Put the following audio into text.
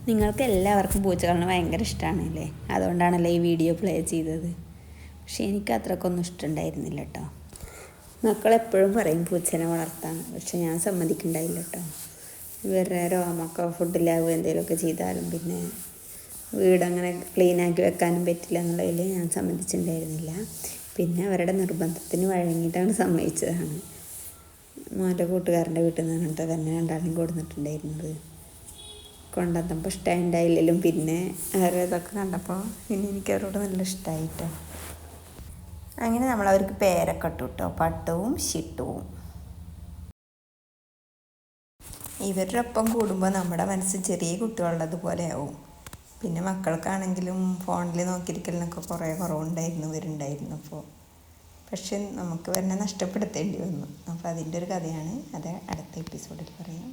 നിങ്ങൾക്ക് എല്ലാവർക്കും പൂച്ചകളെ ഭയങ്കര ഇഷ്ടമാണല്ലേ, അതുകൊണ്ടാണല്ലേ ഈ വീഡിയോ പ്ലേ ചെയ്തത്. പക്ഷേ എനിക്ക് അത്രക്കൊന്നും ഇഷ്ടമുണ്ടായിരുന്നില്ല കേട്ടോ. മക്കളെപ്പോഴും പറയും പൂച്ചനെ വളർത്താൻ, പക്ഷെ ഞാൻ സമ്മതിക്കുന്നുണ്ടായില്ല കേട്ടോ. ഇവരുടെ രോമൊക്കെ ഫുഡിലാവുക എന്തെങ്കിലുമൊക്കെ ചെയ്താലും പിന്നെ വീടങ്ങനെ ക്ലീനാക്കി വെക്കാനും പറ്റില്ല എന്നുള്ളതിൽ ഞാൻ സമ്മതിച്ചിട്ടുണ്ടായിരുന്നില്ല. പിന്നെ അവരുടെ നിർബന്ധത്തിന് വഴങ്ങിയിട്ടാണ് സമ്മതിച്ചതാണ്. മോൻ്റെ കൂട്ടുകാരൻ്റെ വീട്ടിൽ നിന്ന് പറഞ്ഞിട്ട് തന്നെ രണ്ടാളും കൊടുത്തിട്ടുണ്ടായിരുന്നത്. കൊണ്ടുവന്നപ്പോൾ ഇഷ്ടമുണ്ടായില്ലെങ്കിലും പിന്നെ അവരതൊക്കെ കണ്ടപ്പോൾ പിന്നെ എനിക്ക് അവരോട് നല്ല ഇഷ്ടമായിട്ടോ. അങ്ങനെ നമ്മളവർക്ക് പേരൊക്കെ ഇട്ടു കേട്ടോ, പട്ടുവും ഷിട്ടുവും. ഇവരുടെ ഒപ്പം കൂടുമ്പോൾ നമ്മുടെ മനസ്സ് ചെറിയ കുട്ടികളുള്ളതുപോലെ ആവും. പിന്നെ മക്കൾക്കാണെങ്കിലും ഫോണിൽ നോക്കിയിരിക്കലിനൊക്കെ കുറേ കുറവുണ്ടായിരുന്നു വരുന്നുണ്ടായിരുന്നപ്പോൾ. പക്ഷെ നമുക്ക് തന്നെ നഷ്ടപ്പെടുത്തേണ്ടി വന്നു. അപ്പോൾ അതിൻ്റെ ഒരു കഥയാണ്, അത് അടുത്ത എപ്പിസോഡിൽ പറയാം.